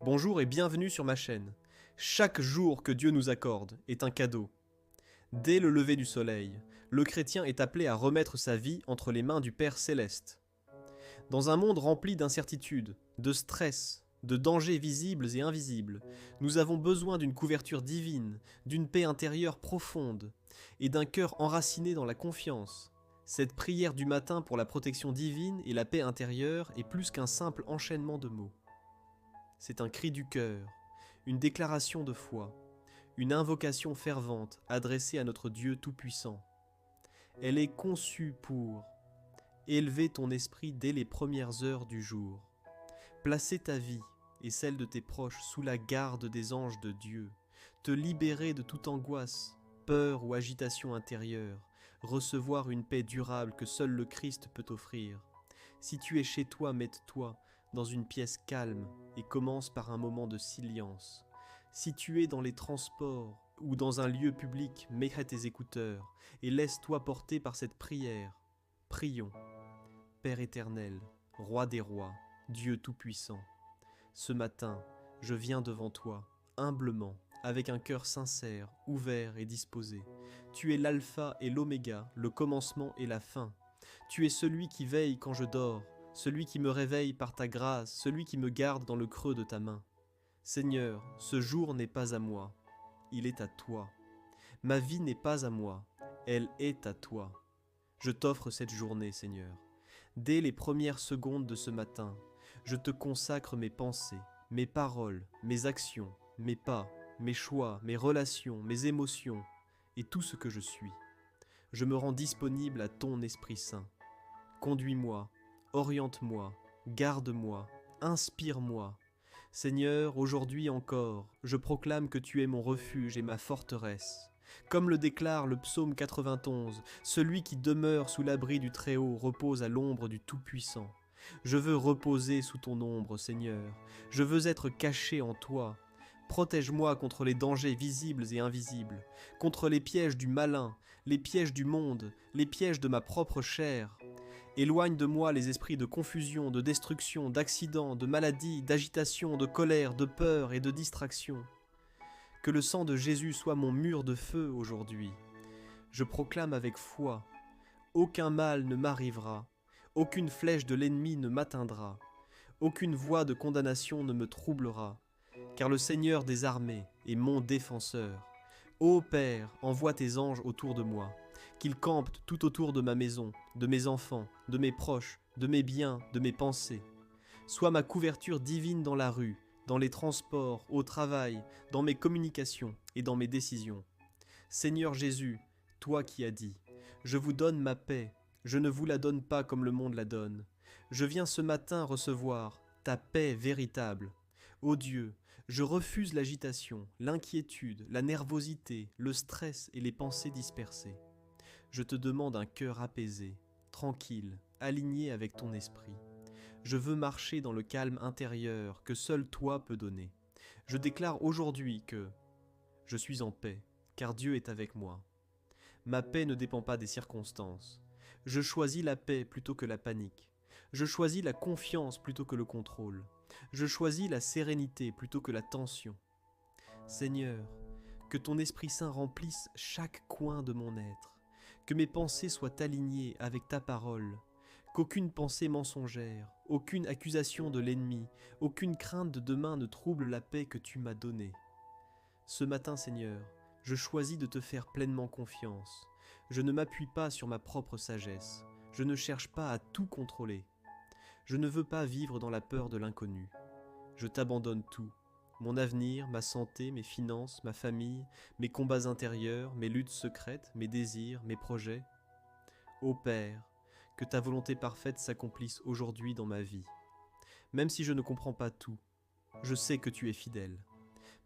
Bonjour et bienvenue sur ma chaîne. Chaque jour que Dieu nous accorde est un cadeau. Dès le lever du soleil, le chrétien est appelé à remettre sa vie entre les mains du Père céleste. Dans un monde rempli d'incertitudes, de stress, de dangers visibles et invisibles, nous avons besoin d'une couverture divine, d'une paix intérieure profonde et d'un cœur enraciné dans la confiance. Cette prière du matin pour la protection divine et la paix intérieure est plus qu'un simple enchaînement de mots. C'est un cri du cœur, une déclaration de foi, une invocation fervente adressée à notre Dieu Tout-Puissant. Elle est conçue pour élever ton esprit dès les premières heures du jour, placer ta vie et celle de tes proches sous la garde des anges de Dieu, te libérer de toute angoisse, peur ou agitation intérieure, recevoir une paix durable que seul le Christ peut offrir. Si tu es chez toi, mets-toi dans une pièce calme et commence par un moment de silence. Si tu es dans les transports ou dans un lieu public, mets tes écouteurs et laisse-toi porter par cette prière. Prions. Père éternel, Roi des rois, Dieu tout-puissant, ce matin, je viens devant toi, humblement, avec un cœur sincère, ouvert et disposé. Tu es l'alpha et l'oméga, le commencement et la fin. Tu es celui qui veille quand je dors, celui qui me réveille par ta grâce, celui qui me garde dans le creux de ta main. Seigneur, ce jour n'est pas à moi, il est à toi. Ma vie n'est pas à moi, elle est à toi. Je t'offre cette journée, Seigneur. Dès les premières secondes de ce matin, je te consacre mes pensées, mes paroles, mes actions, mes pas, mes choix, mes relations, mes émotions et tout ce que je suis. Je me rends disponible à ton Esprit Saint. Conduis-moi, oriente-moi, garde-moi, inspire-moi. Seigneur, aujourd'hui encore, je proclame que tu es mon refuge et ma forteresse. Comme le déclare le psaume 91, celui qui demeure sous l'abri du Très-Haut repose à l'ombre du Tout-Puissant. Je veux reposer sous ton ombre, Seigneur. Je veux être caché en toi. Protège-moi contre les dangers visibles et invisibles, contre les pièges du malin, les pièges du monde, les pièges de ma propre chair. Éloigne de moi les esprits de confusion, de destruction, d'accident, de maladie, d'agitation, de colère, de peur et de distraction. Que le sang de Jésus soit mon mur de feu aujourd'hui. Je proclame avec foi, aucun mal ne m'arrivera, aucune flèche de l'ennemi ne m'atteindra, aucune voix de condamnation ne me troublera, car le Seigneur des armées est mon défenseur. Ô Père, envoie tes anges autour de moi, qu'ils campent tout autour de ma maison, de mes enfants, de mes proches, de mes biens, de mes pensées. Sois ma couverture divine dans la rue, dans les transports, au travail, dans mes communications et dans mes décisions. Seigneur Jésus, toi qui as dit « Je vous donne ma paix, je ne vous la donne pas comme le monde la donne. Je viens ce matin recevoir ta paix véritable. Ô Dieu, je refuse l'agitation, l'inquiétude, la nervosité, le stress et les pensées dispersées. Je te demande un cœur apaisé, tranquille, aligné avec ton esprit. Je veux marcher dans le calme intérieur que seul toi peux donner. Je déclare aujourd'hui que je suis en paix, car Dieu est avec moi. Ma paix ne dépend pas des circonstances. Je choisis la paix plutôt que la panique. Je choisis la confiance plutôt que le contrôle. Je choisis la sérénité plutôt que la tension. Seigneur, que ton Esprit Saint remplisse chaque coin de mon être, que mes pensées soient alignées avec ta parole, qu'aucune pensée mensongère, aucune accusation de l'ennemi, aucune crainte de demain ne trouble la paix que tu m'as donnée. Ce matin, Seigneur, je choisis de te faire pleinement confiance. Je ne m'appuie pas sur ma propre sagesse. Je ne cherche pas à tout contrôler. Je ne veux pas vivre dans la peur de l'inconnu. Je t'abandonne tout. Mon avenir, ma santé, mes finances, ma famille, mes combats intérieurs, mes luttes secrètes, mes désirs, mes projets. Ô Père, que ta volonté parfaite s'accomplisse aujourd'hui dans ma vie. Même si je ne comprends pas tout, je sais que tu es fidèle.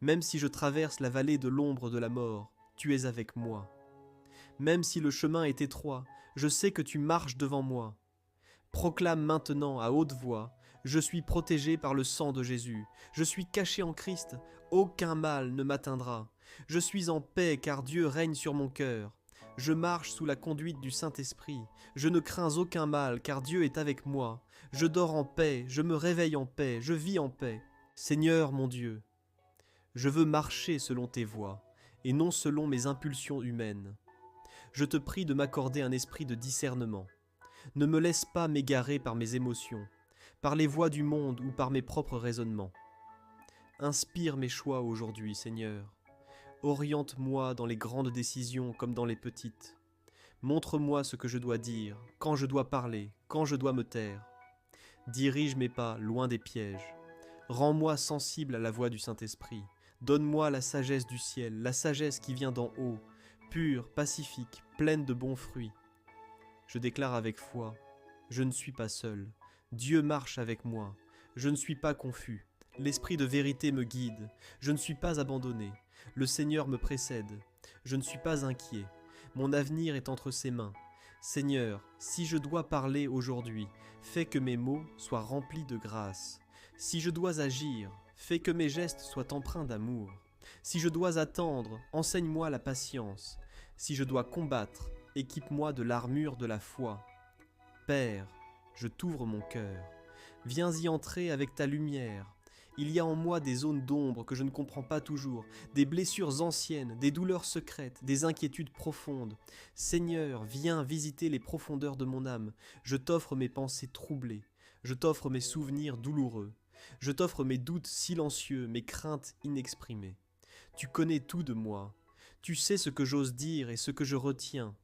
Même si je traverse la vallée de l'ombre de la mort, tu es avec moi. Même si le chemin est étroit, je sais que tu marches devant moi. Proclame maintenant à haute voix, je suis protégé par le sang de Jésus. Je suis caché en Christ, aucun mal ne m'atteindra. Je suis en paix car Dieu règne sur mon cœur. Je marche sous la conduite du Saint-Esprit. Je ne crains aucun mal car Dieu est avec moi. Je dors en paix, je me réveille en paix, je vis en paix. Seigneur mon Dieu, je veux marcher selon tes voies, et non selon mes impulsions humaines. Je te prie de m'accorder un esprit de discernement. Ne me laisse pas m'égarer par mes émotions, par les voies du monde ou par mes propres raisonnements. Inspire mes choix aujourd'hui, Seigneur. Oriente-moi dans les grandes décisions comme dans les petites. Montre-moi ce que je dois dire, quand je dois parler, quand je dois me taire. Dirige mes pas loin des pièges. Rends-moi sensible à la voix du Saint-Esprit. Donne-moi la sagesse du ciel, la sagesse qui vient d'en haut, pure, pacifique, pleine de bons fruits. Je déclare avec foi, je ne suis pas seul. Dieu marche avec moi. Je ne suis pas confus. L'esprit de vérité me guide. Je ne suis pas abandonné. Le Seigneur me précède. Je ne suis pas inquiet. Mon avenir est entre ses mains. Seigneur, si je dois parler aujourd'hui, fais que mes mots soient remplis de grâce. Si je dois agir, fais que mes gestes soient empreints d'amour. Si je dois attendre, enseigne-moi la patience. Si je dois combattre, équipe-moi de l'armure de la foi. Père, je t'ouvre mon cœur. Viens y entrer avec ta lumière. Il y a en moi des zones d'ombre que je ne comprends pas toujours, des blessures anciennes, des douleurs secrètes, des inquiétudes profondes. Seigneur, viens visiter les profondeurs de mon âme. Je t'offre mes pensées troublées. Je t'offre mes souvenirs douloureux. Je t'offre mes doutes silencieux, mes craintes inexprimées. Tu connais tout de moi. Tu sais ce que j'ose dire et ce que je retiens.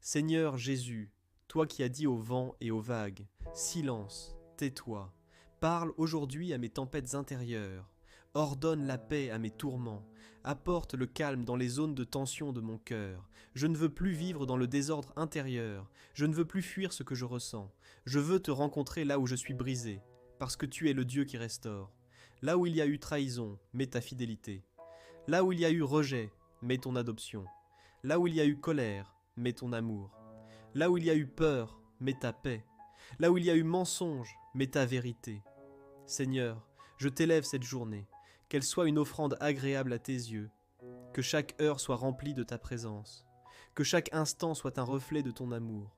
Seigneur Jésus, toi qui as dit au vent et aux vagues, silence, tais-toi. Parle aujourd'hui à mes tempêtes intérieures. Ordonne la paix à mes tourments. Apporte le calme dans les zones de tension de mon cœur. Je ne veux plus vivre dans le désordre intérieur. Je ne veux plus fuir ce que je ressens. Je veux te rencontrer là où je suis brisé, parce que tu es le Dieu qui restaure. Là où il y a eu trahison, mets ta fidélité. Là où il y a eu rejet, mets ton adoption. Là où il y a eu colère, mets ton amour. Là où il y a eu peur, mets ta paix. Là où il y a eu mensonge, mets ta vérité. Seigneur, je t'élève cette journée, qu'elle soit une offrande agréable à tes yeux, que chaque heure soit remplie de ta présence, que chaque instant soit un reflet de ton amour.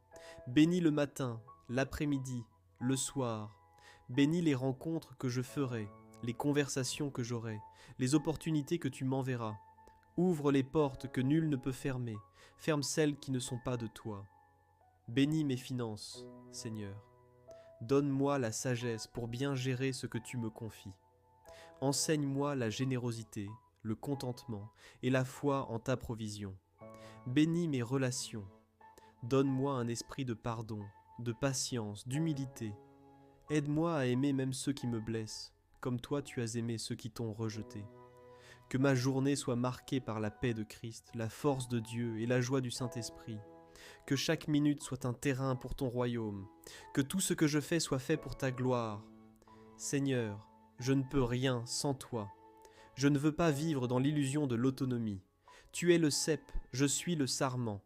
Bénis le matin, l'après-midi, le soir. Bénis les rencontres que je ferai, les conversations que j'aurai, les opportunités que tu m'enverras. Ouvre les portes que nul ne peut fermer, ferme celles qui ne sont pas de toi. Bénis mes finances, Seigneur. Donne-moi la sagesse pour bien gérer ce que tu me confies. Enseigne-moi la générosité, le contentement et la foi en ta provision. Bénis mes relations. Donne-moi un esprit de pardon, de patience, d'humilité. Aide-moi à aimer même ceux qui me blessent, comme toi tu as aimé ceux qui t'ont rejeté. Que ma journée soit marquée par la paix de Christ, la force de Dieu et la joie du Saint-Esprit. Que chaque minute soit un terrain pour ton royaume. Que tout ce que je fais soit fait pour ta gloire. Seigneur, je ne peux rien sans toi. Je ne veux pas vivre dans l'illusion de l'autonomie. Tu es le cep, je suis le sarment.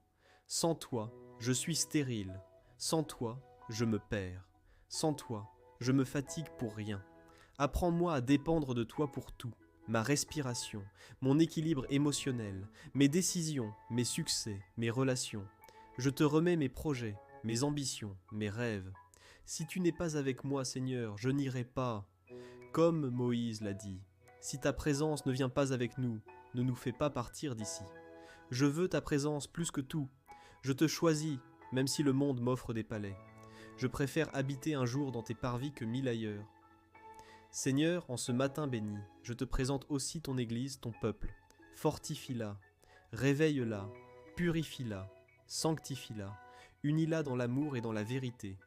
Sans toi, je suis stérile. Sans toi, je me perds. Sans toi, je me fatigue pour rien. Apprends-moi à dépendre de toi pour tout. Ma respiration, mon équilibre émotionnel, mes décisions, mes succès, mes relations. Je te remets mes projets, mes ambitions, mes rêves. Si tu n'es pas avec moi, Seigneur, je n'irai pas. Comme Moïse l'a dit, si ta présence ne vient pas avec nous, ne nous fais pas partir d'ici. Je veux ta présence plus que tout. Je te choisis, même si le monde m'offre des palais. Je préfère habiter un jour dans tes parvis que 1000 ailleurs. Seigneur, en ce matin béni, je te présente aussi ton Église, ton peuple. Fortifie-la, réveille-la, purifie-la, sanctifie-la, unis-la dans l'amour et dans la vérité.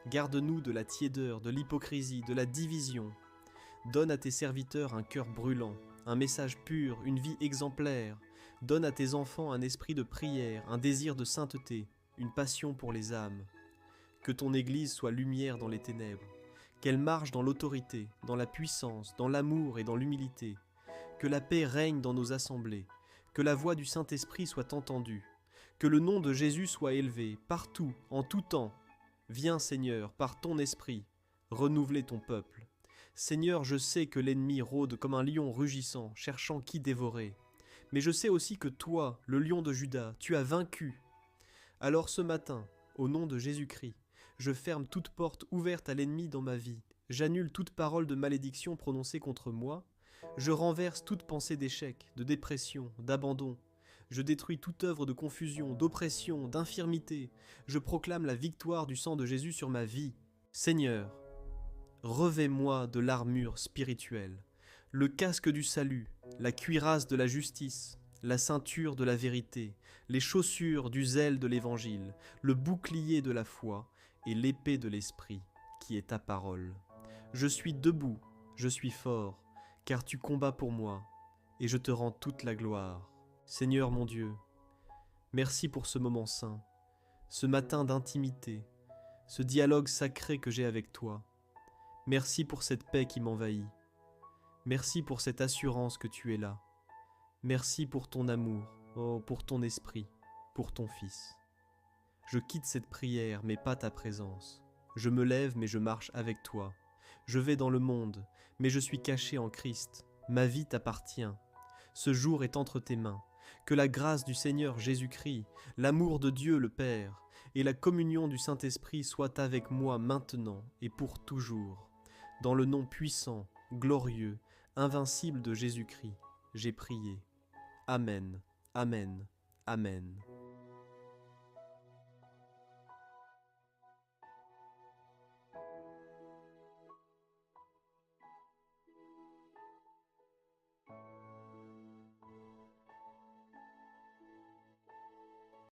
Garde-nous de la tiédeur, de l'hypocrisie, de la division. Donne à tes serviteurs un cœur brûlant, un message pur, une vie exemplaire. Donne à tes enfants un esprit de prière, un désir de sainteté, une passion pour les âmes. Que ton Église soit lumière dans les ténèbres, qu'elle marche dans l'autorité, dans la puissance, dans l'amour et dans l'humilité. Que la paix règne dans nos assemblées, que la voix du Saint-Esprit soit entendue, que le nom de Jésus soit élevé, partout, en tout temps. Viens, Seigneur, par ton esprit, renouveler ton peuple. Seigneur, je sais que l'ennemi rôde comme un lion rugissant, cherchant qui dévorer. Mais je sais aussi que toi, le lion de Juda, tu as vaincu. Alors ce matin, au nom de Jésus-Christ, je ferme toute porte ouverte à l'ennemi dans ma vie. J'annule toute parole de malédiction prononcée contre moi. Je renverse toute pensée d'échec, de dépression, d'abandon. Je détruis toute œuvre de confusion, d'oppression, d'infirmité. Je proclame la victoire du sang de Jésus sur ma vie. Seigneur, revêt-moi de l'armure spirituelle, le casque du salut, la cuirasse de la justice, la ceinture de la vérité, les chaussures du zèle de l'évangile, le bouclier de la foi et l'épée de l'esprit, qui est ta parole. Je suis debout, je suis fort, car tu combats pour moi, et je te rends toute la gloire. Seigneur mon Dieu, merci pour ce moment saint, ce matin d'intimité, ce dialogue sacré que j'ai avec toi. Merci pour cette paix qui m'envahit. Merci pour cette assurance que tu es là. Merci pour ton amour, oh, pour ton esprit, pour ton Fils. Je quitte cette prière, mais pas ta présence. Je me lève, mais je marche avec toi. Je vais dans le monde, mais je suis caché en Christ. Ma vie t'appartient. Ce jour est entre tes mains. Que la grâce du Seigneur Jésus-Christ, l'amour de Dieu le Père et la communion du Saint-Esprit soient avec moi maintenant et pour toujours. Dans le nom puissant, glorieux, invincible de Jésus-Christ, j'ai prié. Amen, Amen, Amen.